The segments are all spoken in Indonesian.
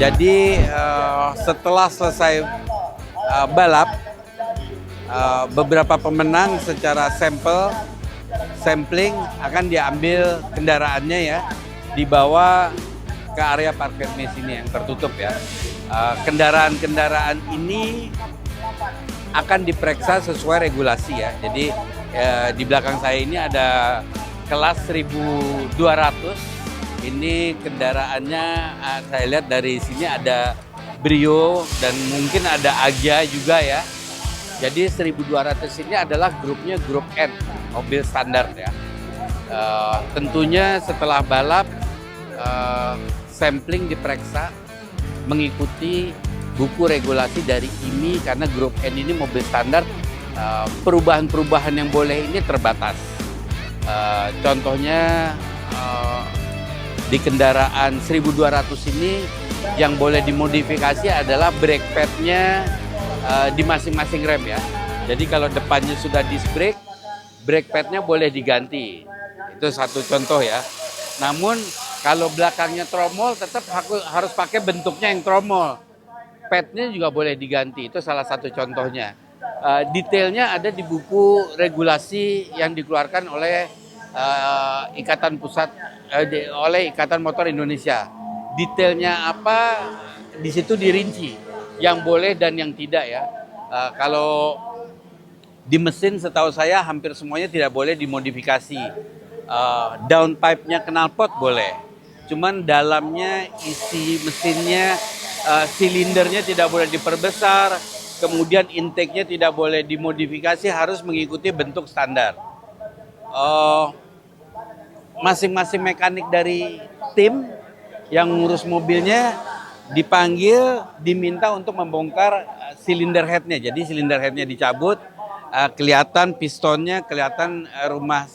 Jadi setelah selesai balap, beberapa pemenang secara sampling akan diambil kendaraannya ya, dibawa ke area parkir di sini yang tertutup ya. Kendaraan-kendaraan ini akan diperiksa sesuai regulasi ya. Jadi di belakang saya ini ada kelas 1200. Ini kendaraannya saya lihat dari sini ada Brio dan mungkin ada Agya juga ya. Jadi 1200 ini adalah grupnya grup N, mobil standar ya. Tentunya setelah balap, sampling diperiksa mengikuti buku regulasi dari IMI karena grup N ini mobil standar. Perubahan-perubahan yang boleh ini terbatas. Contohnya di kendaraan 1200 ini yang boleh dimodifikasi adalah brake pad-nya di masing-masing rem ya. Jadi kalau depannya sudah disc brake pad-nya boleh diganti. Itu satu contoh ya. Namun kalau belakangnya tromol tetap harus pakai bentuknya yang tromol. Pad-nya juga boleh diganti. Itu salah satu contohnya. Detailnya ada di buku regulasi yang dikeluarkan oleh Ikatan Motor Indonesia. Detailnya apa di situ dirinci, yang boleh dan yang tidak ya. Kalau di mesin setahu saya hampir semuanya tidak boleh dimodifikasi. Downpipe-nya knalpot boleh, cuman dalamnya isi mesinnya, silindernya tidak boleh diperbesar, kemudian intake-nya tidak boleh dimodifikasi, harus mengikuti bentuk standar. Masing-masing mekanik dari tim yang ngurus mobilnya dipanggil, diminta untuk membongkar silinder head-nya. Jadi silinder head-nya dicabut, kelihatan pistonnya, kelihatan rumah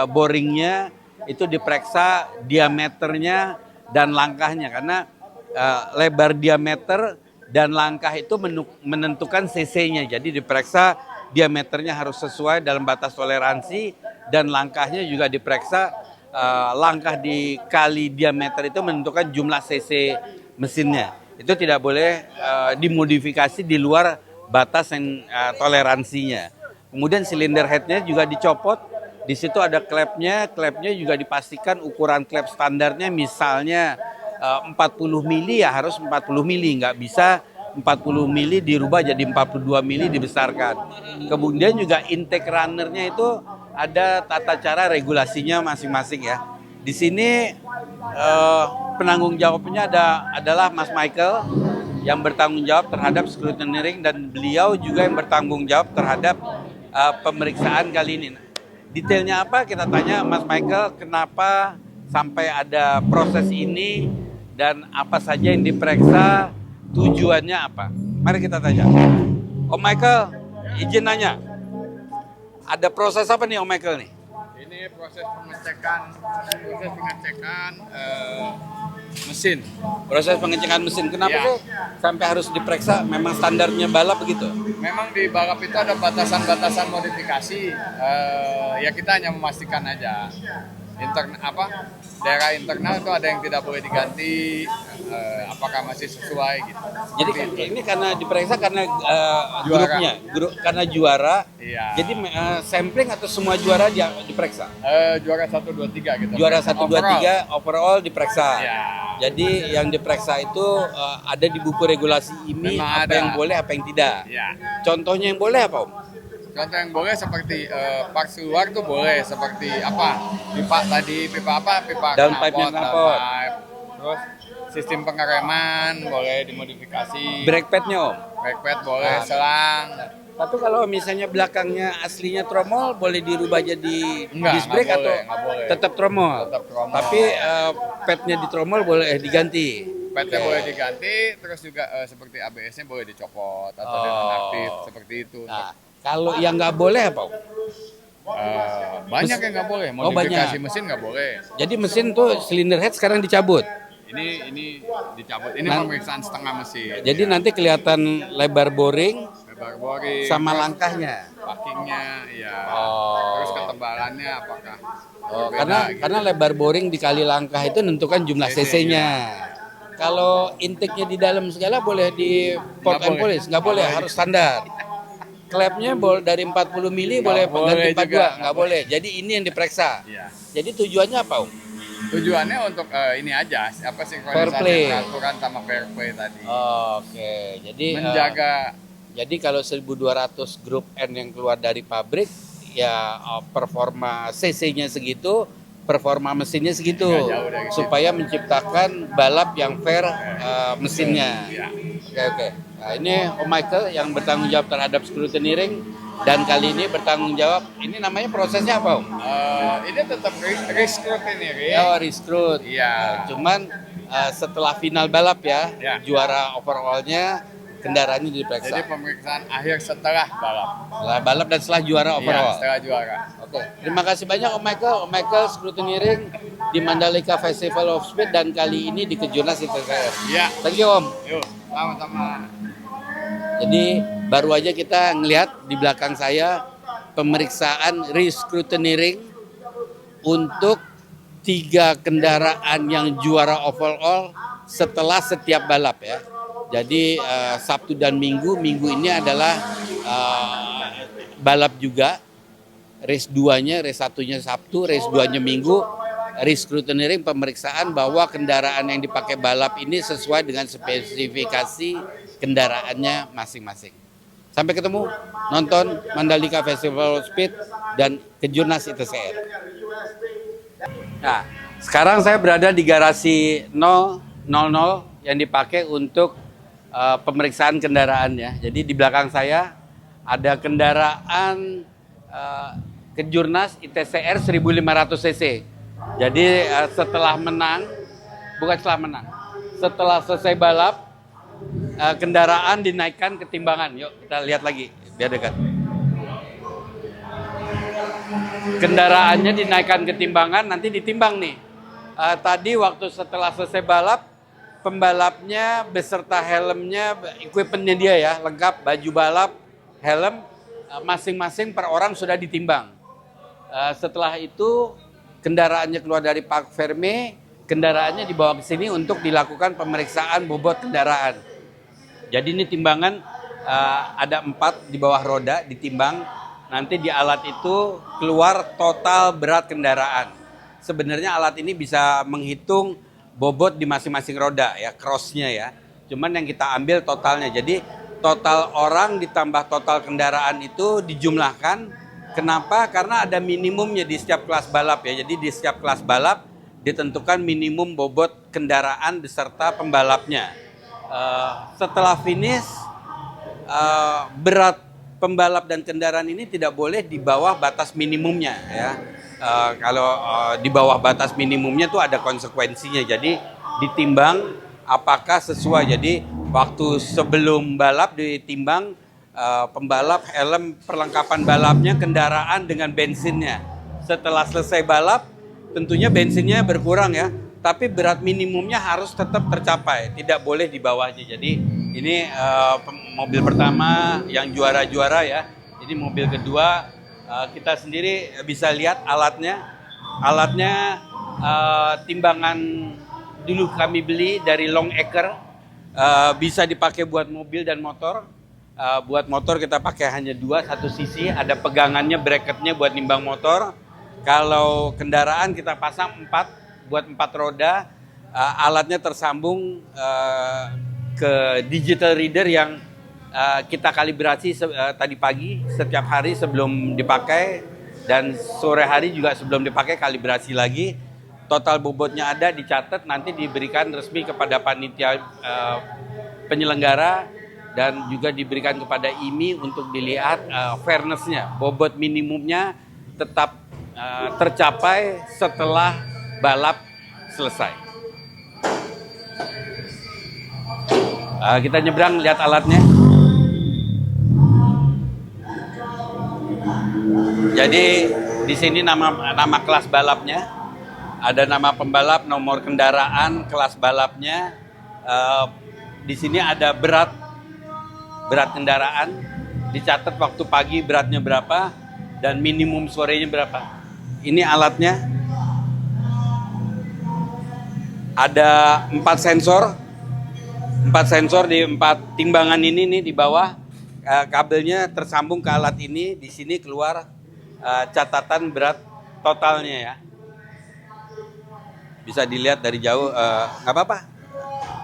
boringnya, itu diperiksa diameternya dan langkahnya. Karena lebar diameter dan langkah itu menentukan cc-nya. Jadi diperiksa diameternya harus sesuai dalam batas toleransi dan langkahnya juga diperiksa. Langkah dikali diameter itu menentukan jumlah cc mesinnya. Itu tidak boleh dimodifikasi di luar batas yang toleransinya. Kemudian silinder headnya juga dicopot. Di situ ada klepnya juga dipastikan ukuran klep standarnya misalnya 40 mili ya harus 40 mili, nggak bisa 40 mili dirubah jadi 42 mili dibesarkan. Kemudian juga intake runnernya itu ada tata cara regulasinya masing-masing ya. Di sini penanggung jawabnya adalah Mas Michael yang bertanggung jawab terhadap scrutineering dan beliau juga yang bertanggung jawab terhadap pemeriksaan kali ini. Detailnya apa kita tanya Mas Michael, kenapa sampai ada proses ini dan apa saja yang diperiksa, tujuannya apa? Mari kita tanya. Om Michael, izin nanya. Ada proses apa nih Om Michael nih? Ini proses pengecekan mesin. Proses pengecekan mesin. Kenapa sih sampai harus diperiksa? Memang standarnya balap begitu? Memang di balap itu ada batasan-batasan modifikasi. Ya kita hanya memastikan aja. Daerah internal itu ada yang tidak boleh diganti, apakah masih sesuai gitu. Jadi ini karena diperiksa karena karena juara. Iya. Jadi sampling atau semua juara diperiksa? Juara 1, 2, 3 gitu. Juara 1, 2, 3 overall diperiksa. Iya. Jadi yang diperiksa itu ada di buku regulasi IMI. Memang apa ada. yang boleh, apa yang tidak. Iya. Contohnya yang boleh apa Om? Contoh yang boleh seperti parts luar tuh boleh, seperti pipa Downpipe-nya knalpot. Terus sistem pengereman boleh dimodifikasi. Brake pad-nya Om? Brake pad boleh, selang. Tapi kalau misalnya belakangnya aslinya tromol, boleh dirubah jadi disc brake atau nggak boleh. tetap tromol? Tetap tromol. Tapi padnya di tromol boleh diganti? Padnya boleh diganti, terus juga seperti ABS-nya boleh dicopot atau dinonaktif, seperti itu. Nah, kalau yang nggak boleh apa? Banyak yang nggak boleh, modifikasi mesin nggak boleh. Jadi mesin tuh silinder head sekarang dicabut? Ini dicabut, ini pemeriksaan setengah mesin. Jadi nanti kelihatan lebar boring sama terus langkahnya? packingnya, ya. Terus ketebalannya apakah berbeda, karena lebar boring dikali langkah itu menentukan jumlah cc-nya. Kalau intake-nya di dalam segala boleh di port Nggak and boleh. polish, nggak boleh, harus standar. Klepnya dari 40 mili boleh boleh ganti 42, juga. nggak boleh. Jadi ini yang diperiksa. Iya. Jadi tujuannya apa, Om? Tujuannya untuk ini aja, apa Fair sinkronisasi play. peraturan sama fair play tadi. Oke, jadi Menjaga jadi kalau 1.200 grup N yang keluar dari pabrik, ya performa CC-nya segitu, performa mesinnya segitu, Nggak jauh dari situ. supaya menciptakan balap yang fair mesinnya. Iya. Oke. Nah, ini Om Michael yang bertanggung jawab terhadap scrutineering, dan kali ini bertanggung jawab, ini namanya prosesnya apa, Om? Ini tetap re-scrutineering. Oh, rescrut. Iya. Cuman setelah final balap ya, Ya. juara overall-nya kendaraannya diperiksa. Jadi pemeriksaan akhir setelah balap. Setelah balap dan setelah juara Iya, overall. setelah juara. Oke, terima kasih banyak Om Michael. Om Michael scrutineering di Mandalika Festival of Speed dan kali ini di Kejurnas ITCR. Iya. Thank you Om. Yuk, sama-sama. Jadi baru aja kita ngelihat di belakang saya pemeriksaan re-scrutineering untuk 3 kendaraan yang juara overall setelah setiap balap ya. Jadi Sabtu dan Minggu ini adalah balap juga. Race 2-nya, race 1-nya Sabtu, race 2-nya Minggu. Re-scrutineering pemeriksaan bahwa kendaraan yang dipakai balap ini sesuai dengan spesifikasi kendaraannya masing-masing. Sampai ketemu nonton Mandalika Festival of Speed dan Kejurnas ITCR. Nah, sekarang saya berada di garasi 000 yang dipakai untuk pemeriksaan kendaraannya. Jadi di belakang saya ada kendaraan Kejurnas ITCR 1500 cc. Jadi setelah selesai balap, kendaraan dinaikkan ke timbangan. Yuk kita lihat lagi, biar dekat. Kendaraannya dinaikkan ke timbangan, nanti ditimbang nih. Tadi waktu setelah selesai balap, pembalapnya beserta helmnya, equipmentnya dia ya, lengkap, baju balap, helm, masing-masing per orang sudah ditimbang. Setelah itu kendaraannya keluar dari Park Ferme, kendaraannya dibawa ke sini untuk dilakukan pemeriksaan bobot kendaraan. Jadi ini timbangan ada 4 di bawah roda ditimbang, nanti di alat itu keluar total berat kendaraan. Sebenarnya alat ini bisa menghitung bobot di masing-masing roda ya, cross-nya ya. Cuman yang kita ambil totalnya. Jadi total orang ditambah total kendaraan itu dijumlahkan. Kenapa? Karena ada minimumnya di setiap kelas balap ya. Jadi di setiap kelas balap ditentukan minimum bobot kendaraan beserta pembalapnya. Setelah finish, berat pembalap dan kendaraan ini tidak boleh di bawah batas minimumnya ya. Kalau di bawah batas minimumnya tuh ada konsekuensinya. Jadi ditimbang apakah sesuai. Jadi waktu sebelum balap ditimbang pembalap, helm, perlengkapan balapnya, kendaraan dengan bensinnya. Setelah selesai balap, tentunya bensinnya berkurang ya, tapi berat minimumnya harus tetap tercapai, tidak boleh di bawahnya. Jadi ini mobil pertama yang juara-juara ya. Ini mobil kedua, kita sendiri bisa lihat alatnya. Alatnya timbangan dulu kami beli dari Long Acre, bisa dipakai buat mobil dan motor. Buat motor kita pakai hanya 2, satu sisi, ada pegangannya, bracketnya buat nimbang motor. Kalau kendaraan kita pasang 4, buat 4 roda. Alatnya tersambung ke digital reader yang kita kalibrasi tadi pagi setiap hari sebelum dipakai, dan sore hari juga sebelum dipakai kalibrasi lagi. Total bobotnya ada, dicatat, nanti diberikan resmi kepada panitia penyelenggara dan juga diberikan kepada IMI untuk dilihat fairness-nya, bobot minimumnya tetap tercapai setelah balap selesai. Kita nyebrang lihat alatnya. Jadi di sini nama kelas balapnya, ada nama pembalap, nomor kendaraan, kelas balapnya. Di sini ada berat kendaraan, dicatat waktu pagi beratnya berapa dan minimum sorenya berapa. Ini alatnya. Ada 4 sensor 4 sensor di 4 timbangan ini nih di bawah. Kabelnya tersambung ke alat ini. Di sini keluar catatan berat totalnya ya. Bisa dilihat dari jauh, nggak apa-apa.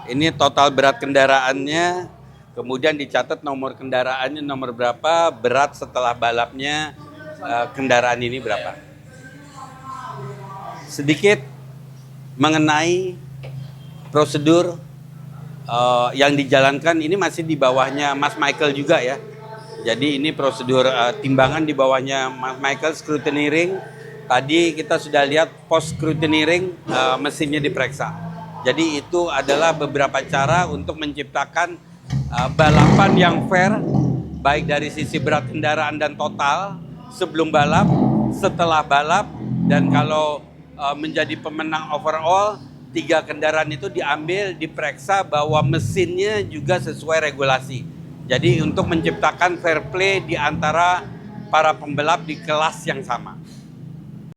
Ini total berat kendaraannya, kemudian dicatat nomor kendaraannya nomor berapa, berat setelah balapnya kendaraan ini berapa. Sedikit mengenai prosedur yang dijalankan, ini masih di bawahnya Mas Michael juga ya. Jadi ini prosedur timbangan di bawahnya Mas Michael, scrutiny ring. Tadi kita sudah lihat post scrutiny ring, mesinnya diperiksa. Jadi itu adalah beberapa cara untuk menciptakan balapan yang fair, baik dari sisi berat kendaraan dan total, sebelum balap, setelah balap, dan kalau menjadi pemenang overall, 3 kendaraan itu diambil, diperiksa bahwa mesinnya juga sesuai regulasi. Jadi untuk menciptakan fair play di antara para pembalap di kelas yang sama.